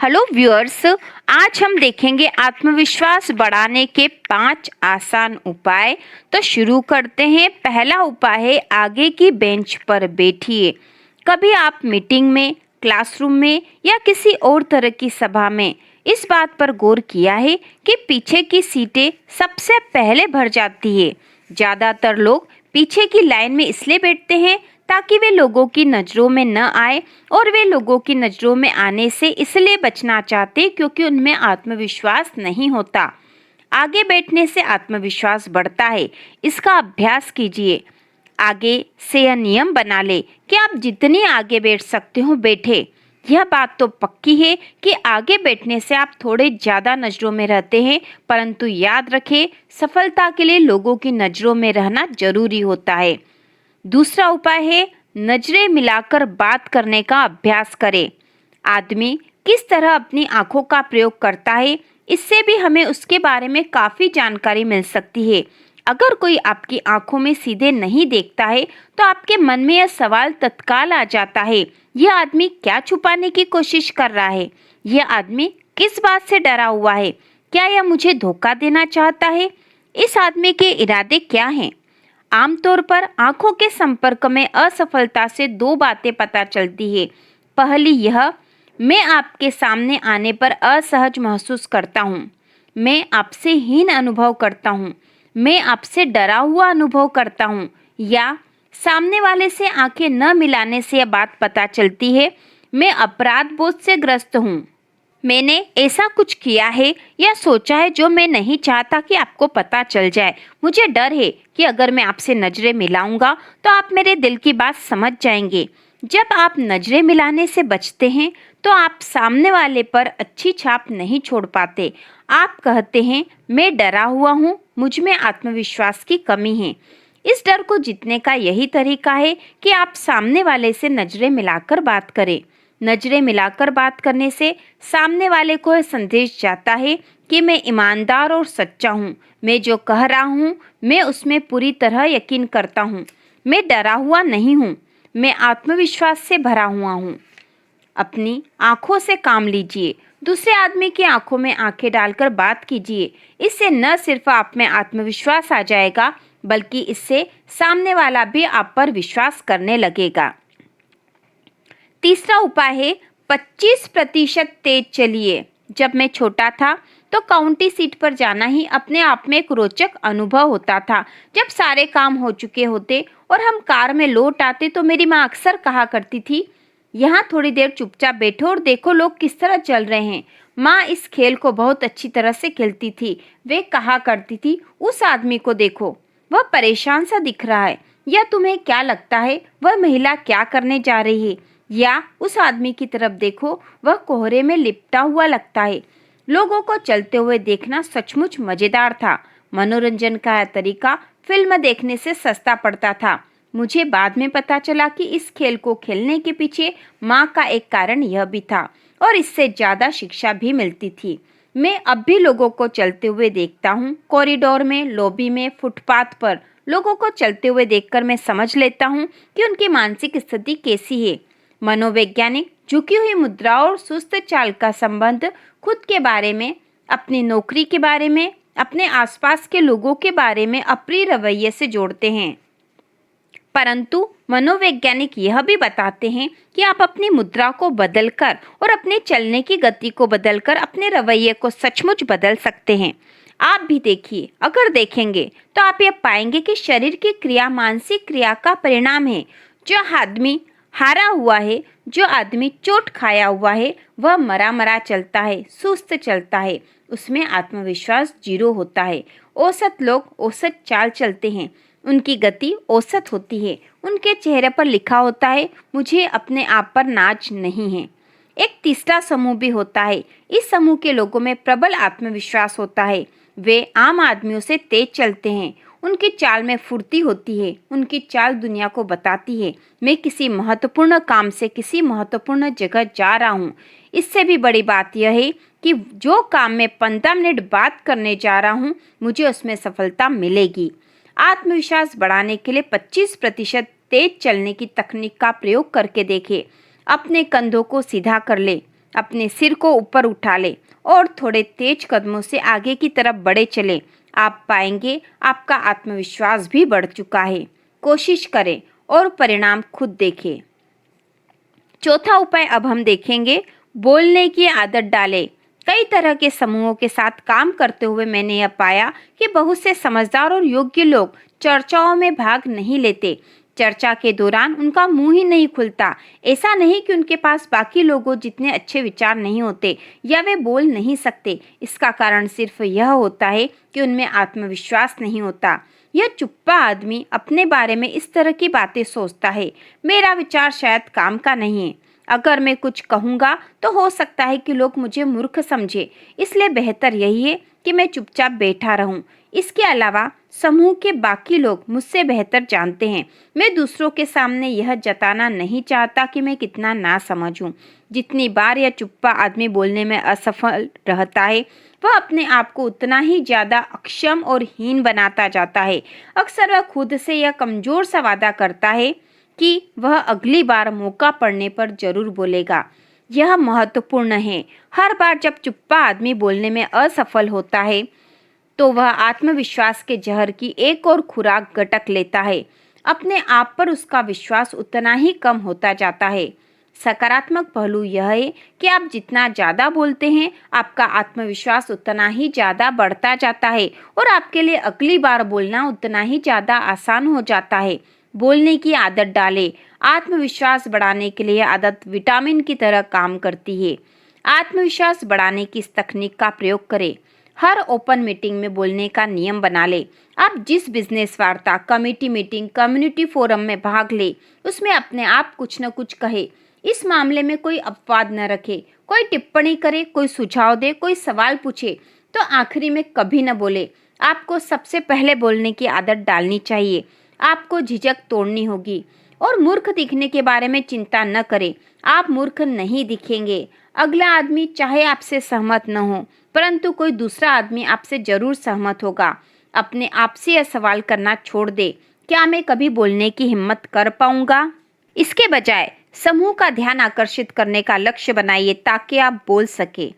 Hello viewers, आज हम देखेंगे आत्मविश्वास बढ़ाने के 5 आसान उपाय। तो शुरू करते हैं। पहला उपाय है आगे की बेंच पर बैठिए। कभी आप मीटिंग में, क्लासरूम में या किसी और तरह की सभा में इस बात पर गौर किया है कि पीछे की सीटें सबसे पहले भर जाती है। ज़्यादातर लोग पीछे की लाइन में इसलिए बैठते हैं ताकि वे लोगों की नज़रों में न आए, और वे लोगों की नज़रों में आने से इसलिए बचना चाहते क्योंकि उनमें आत्मविश्वास नहीं होता। आगे बैठने से आत्मविश्वास बढ़ता है। इसका अभ्यास कीजिए। आगे से यह नियम बना ले कि आप जितनी आगे बैठ सकते हो बैठे। यह बात तो पक्की है कि आगे बैठने से आप थोड़े ज़्यादा नज़रों में रहते हैं, परंतु याद रखें, सफलता के लिए लोगों की नज़रों में रहना जरूरी होता है। दूसरा उपाय है नजरें मिलाकर बात करने का अभ्यास करें। आदमी किस तरह अपनी आंखों का प्रयोग करता है, इससे भी हमें उसके बारे में काफ़ी जानकारी मिल सकती है। अगर कोई आपकी आंखों में सीधे नहीं देखता है तो आपके मन में यह सवाल तत्काल आ जाता है, यह आदमी क्या छुपाने की कोशिश कर रहा है? यह आदमी किस बात से डरा हुआ है? क्या यह मुझे धोखा देना चाहता है? इस आदमी के इरादे क्या हैं? आमतौर पर आंखों के संपर्क में असफलता से दो बातें पता चलती है। पहली यह, मैं आपके सामने आने पर असहज महसूस करता हूँ। मैं आपसे हीन अनुभव करता हूँ। मैं आपसे डरा हुआ अनुभव करता हूँ। या सामने वाले से आंखें न मिलाने से यह बात पता चलती है, मैं अपराध बोध से ग्रस्त हूँ। मैंने ऐसा कुछ किया है या सोचा है जो मैं नहीं चाहता कि आपको पता चल जाए। मुझे डर है कि अगर मैं आपसे नजरें मिलाऊंगा तो आप मेरे दिल की बात समझ जाएंगे। जब आप नजरें मिलाने से बचते हैं तो आप सामने वाले पर अच्छी छाप नहीं छोड़ पाते। आप कहते हैं, मैं डरा हुआ हूँ, मुझ में आत्मविश्वास की कमी है। इस डर को जीतने का यही तरीका है कि आप सामने वाले से नजरें मिलाकर बात करें। नजरें मिलाकर बात करने से सामने वाले को यह संदेश जाता है कि मैं ईमानदार और सच्चा हूँ। मैं जो कह रहा हूँ मैं उसमें पूरी तरह यकीन करता हूँ। मैं डरा हुआ नहीं हूँ, मैं आत्मविश्वास से भरा हुआ हूँ। अपनी आंखों से काम लीजिए। दूसरे आदमी की आंखों में आंखें डालकर बात कीजिए। इससे न सिर्फ आप में आत्मविश्वास आ जाएगा, बल्कि इससे सामने वाला भी आप पर विश्वास करने लगेगा। तीसरा उपाय है 25% तेज चलिए। जब मैं छोटा था तो काउंटी सीट पर जाना ही अपने आप में एक रोचक अनुभव होता था। जब सारे काम हो चुके होते और हम कार में लौट आते तो मेरी माँ अक्सर कहा करती थी, यहाँ थोड़ी देर चुपचाप बैठो और देखो लोग किस तरह चल रहे हैं। माँ इस खेल को बहुत अच्छी तरह से खेलती थी। वे कहा करती थी, उस आदमी को देखो, वह परेशान सा दिख रहा है। या तुम्हें क्या लगता है वह महिला क्या करने जा रही है? या उस आदमी की तरफ देखो, वह कोहरे में लिपटा हुआ लगता है। लोगों को चलते हुए देखना सचमुच मजेदार था। मनोरंजन का यह तरीका फिल्म देखने से सस्ता पड़ता था। मुझे बाद में पता चला कि इस खेल को खेलने के पीछे माँ का एक कारण यह भी था, और इससे ज्यादा शिक्षा भी मिलती थी। मैं अब भी लोगों को चलते हुए देखता हूँ। कॉरिडोर में, लॉबी में, फुटपाथ पर लोगों को चलते हुए देखकर मैं समझ लेता हूँ कि उनकी मानसिक स्थिति कैसी है। मनोवैज्ञानिक झुकी हुई मुद्रा और सुस्त चाल का संबंध खुद के बारे में, अपनी नौकरी के बारे में, अपने आसपास के लोगों के बारे में अप्रिय रवैये से जोड़ते हैं। परंतु मनोवैज्ञानिक यह भी बताते हैं कि आप अपनी मुद्रा को बदलकर और अपने चलने की गति को बदलकर अपने रवैये को सचमुच बदल सकते हैं। आप भी देखिए, अगर देखेंगे तो आप यह पाएंगे कि शरीर की क्रिया मानसिक क्रिया का परिणाम है। जो आदमी हारा हुआ है, जो आदमी चोट खाया हुआ है, वह मरा मरा चलता है, सुस्त चलता है, उसमें आत्मविश्वास 0 होता है। औसत लोग औसत चाल चलते हैं, उनकी गति औसत होती है। उनके चेहरे पर लिखा होता है, मुझे अपने आप पर नाज नहीं है। एक तीसरा समूह भी होता है। इस समूह के लोगों में प्रबल आत्मविश्वास होता है। वे आम आदमियों से तेज चलते हैं। उनकी चाल में फुर्ती होती है। उनकी चाल दुनिया को बताती है, मैं किसी महत्वपूर्ण काम से किसी महत्वपूर्ण जगह जा रहा हूँ। इससे भी बड़ी बात यह है कि जो काम में 15 मिनट बात करने जा रहा हूँ, मुझे उसमें सफलता मिलेगी। आत्मविश्वास बढ़ाने के लिए 25% तेज चलने की तकनीक का प्रयोग करके देखें। अपने कंधों को सीधा कर ले, अपने सिर को ऊपर उठा ले और थोड़े तेज कदमों से आगे की तरफ बढ़े चले। आप पाएंगे आपका आत्मविश्वास भी बढ़ चुका है। कोशिश करें और परिणाम खुद देखें। चौथा उपाय अब हम देखेंगे, बोलने की आदत डालें। कई तरह के समूहों के साथ काम करते हुए मैंने यह पाया कि बहुत से समझदार और योग्य लोग चर्चाओं में भाग नहीं लेते। चर्चा के दौरान उनका मुंह ही नहीं खुलता। ऐसा नहीं कि उनके पास बाकी लोगों जितने अच्छे विचार नहीं होते या वे बोल नहीं सकते। इसका कारण सिर्फ यह होता है कि उनमें आत्मविश्वास नहीं होता। यह चुप्पा आदमी अपने बारे में इस तरह की बातें सोचता है, मेरा विचार शायद काम का नहीं है। अगर मैं कुछ कहूँगा तो हो सकता है कि लोग मुझे मूर्ख समझे, इसलिए बेहतर यही है कि मैं चुपचाप बैठा रहूं। इसके अलावा समूह के बाकी लोग मुझसे बेहतर जानते हैं। मैं दूसरों के सामने यह जताना नहीं चाहता कि मैं कितना ना समझूं। जितनी बार यह चुप्पा आदमी बोलने में असफल रहता है, वह अपने आप को उतना ही ज्यादा अक्षम और हीन बनाता जाता है। अक्सर वह खुद से यह कमजोर सा वादा करता है कि वह अगली बार मौका पड़ने पर जरूर बोलेगा। यह महत्वपूर्ण है। हर बार जब चुप्पा आदमी बोलने में असफल होता है तो वह आत्मविश्वास के जहर की एक और खुराक गटक लेता है। अपने आप पर उसका विश्वास उतना ही कम होता जाता है। सकारात्मक पहलू यह है कि आप जितना ज़्यादा बोलते हैं, आपका आत्मविश्वास उतना ही ज़्यादा बढ़ता जाता है और आपके लिए अगली बार बोलना उतना ही ज़्यादा आसान हो जाता है। बोलने की आदत डालें। आत्मविश्वास बढ़ाने के लिए आदत विटामिन की तरह काम करती है। आत्मविश्वास बढ़ाने की इस तकनीक का प्रयोग करें। हर ओपन मीटिंग में बोलने का नियम बना ले। आप जिस बिजनेस वार्ता, कमेटी मीटिंग, कम्युनिटी फोरम में भाग ले, उसमें अपने आप कुछ न कुछ कहे। इस मामले में कोई अपवाद न रखे। कोई टिप्पणी करे, कोई सुझाव दे, कोई सवाल पूछे तो आखिरी में कभी न बोले। आपको सबसे पहले बोलने की आदत डालनी चाहिए। आपको झिझक तोड़नी होगी और मूर्ख दिखने के बारे में चिंता न करें। आप मूर्ख नहीं दिखेंगे। अगला आदमी चाहे आपसे सहमत न हो, परंतु कोई दूसरा आदमी आपसे जरूर सहमत होगा। अपने आप से यह सवाल करना छोड़ दे, क्या मैं कभी बोलने की हिम्मत कर पाऊंगा? इसके बजाय समूह का ध्यान आकर्षित करने का लक्ष्य बनाइए ताकि आप बोल सके।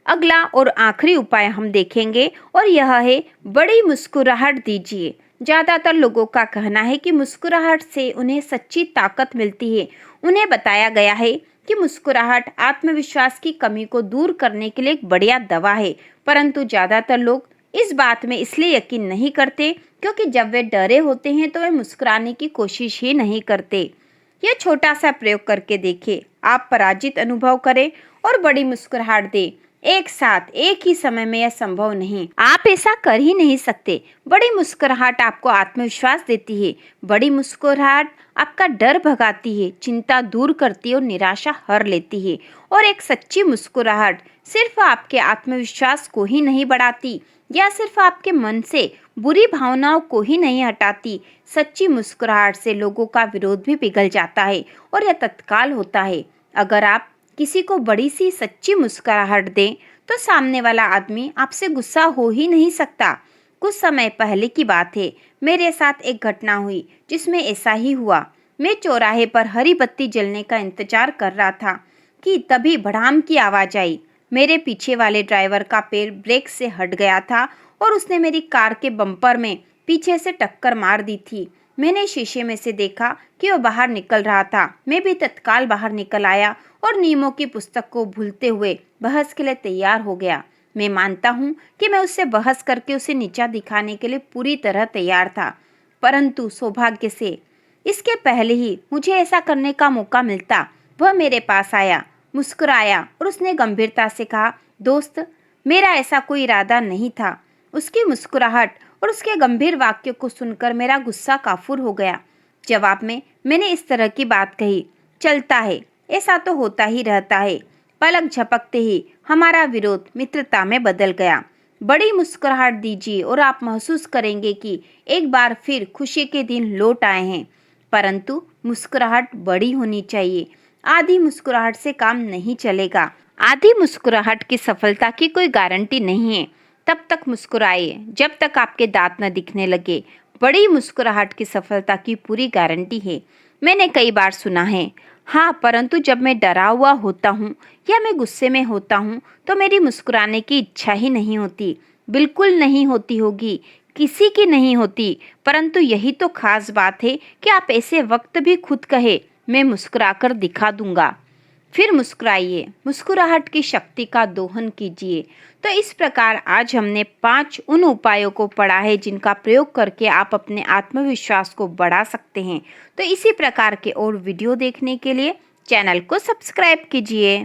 अगला और आखिरी उपाय हम देखेंगे और यह है, बड़ी मुस्कुराहट दीजिए। ज्यादातर लोगों का कहना है कि मुस्कुराहट से उन्हें सच्ची ताकत मिलती है। उन्हें बताया गया है कि मुस्कुराहट आत्मविश्वास की कमी को दूर करने के लिए एक बढ़िया दवा है, परंतु ज्यादातर लोग इस बात में इसलिए यकीन नहीं करते क्योंकि जब वे डरे होते हैं तो वे मुस्कुराने की कोशिश ही नहीं करते। यह छोटा सा प्रयोग करके देखिए। आप पराजित अनुभव करें और बड़ी मुस्कुराहट दें। एक साथ एक ही समय में यह संभव नहीं, आप ऐसा कर ही नहीं सकते। बड़ी मुस्कुराहट आपको आत्मविश्वास देती है। बड़ी मुस्कुराहट आपका डर भगाती है, चिंता दूर करती है और निराशा हर लेती है। और एक सच्ची मुस्कुराहट सिर्फ आपके आत्मविश्वास को ही नहीं बढ़ाती या सिर्फ आपके मन से बुरी भावनाओं को ही नहीं हटाती। सच्ची मुस्कुराहट से लोगों का विरोध भी पिघल जाता है और यह तत्काल होता है। अगर आप किसी को बड़ी सी सच्ची मुस्कुराहट दें तो सामने वाला आदमी आपसे गुस्सा हो ही नहीं सकता। कुछ समय पहले की बात है, मेरे साथ एक घटना हुई जिसमें ऐसा ही हुआ। मैं चौराहे पर हरी बत्ती जलने का इंतजार कर रहा था कि तभी भड़ाम की आवाज आई। मेरे पीछे वाले ड्राइवर का पैर ब्रेक से हट गया था और उसने मेरी कार के बम्पर में पीछे से टक्कर मार दी थी। मैंने शीशे में से देखा कि वह बाहर निकल रहा था। मैं भी तत्काल बाहर निकल आया और नियमों की पुस्तक को भूलते हुए बहस के लिए तैयार हो गया। मैं मानता हूँ कि मैं उससे बहस करके उसे नीचा दिखाने के लिए पूरी तरह तैयार था, परंतु सौभाग्य से इसके पहले ही मुझे ऐसा करने का मौका मिलता, वह मेरे पास आया, मुस्कुराया और उसने गंभीरता से कहा, दोस्त, मेरा ऐसा कोई इरादा नहीं था। उसकी मुस्कुराहट और उसके गंभीर वाक्य को सुनकर मेरा गुस्सा काफूर हो गया। जवाब में मैंने इस तरह की बात कही, चलता है, ऐसा तो होता ही रहता है। पलक झपकते ही हमारा विरोध मित्रता में बदल गया। बड़ी मुस्कुराहट दीजिए और आप महसूस करेंगे कि एक बार फिर खुशी के दिन लौट आए हैं। परंतु मुस्कुराहट बड़ी होनी चाहिए। आधी मुस्कुराहट से काम नहीं चलेगा। आधी मुस्कुराहट की सफलता की कोई गारंटी नहीं है। तब तक मुस्कुराइए जब तक आपके दांत न दिखने लगे। बड़ी मुस्कुराहट की सफलता की पूरी गारंटी है। मैंने कई बार सुना है, हाँ, परंतु जब मैं डरा हुआ होता हूँ या मैं गुस्से में होता हूँ तो मेरी मुस्कुराने की इच्छा ही नहीं होती। बिल्कुल नहीं होती होगी, किसी की नहीं होती। परंतु यही तो खास बात है कि आप ऐसे वक्त भी खुद कहे, मैं मुस्कुराकर दिखा दूंगा। फिर मुस्कुराइए, मुस्कुराहट की शक्ति का दोहन कीजिए। तो इस प्रकार आज हमने 5 उन उपायों को पढ़ा है जिनका प्रयोग करके आप अपने आत्मविश्वास को बढ़ा सकते हैं। तो इसी प्रकार के और वीडियो देखने के लिए चैनल को सब्सक्राइब कीजिए।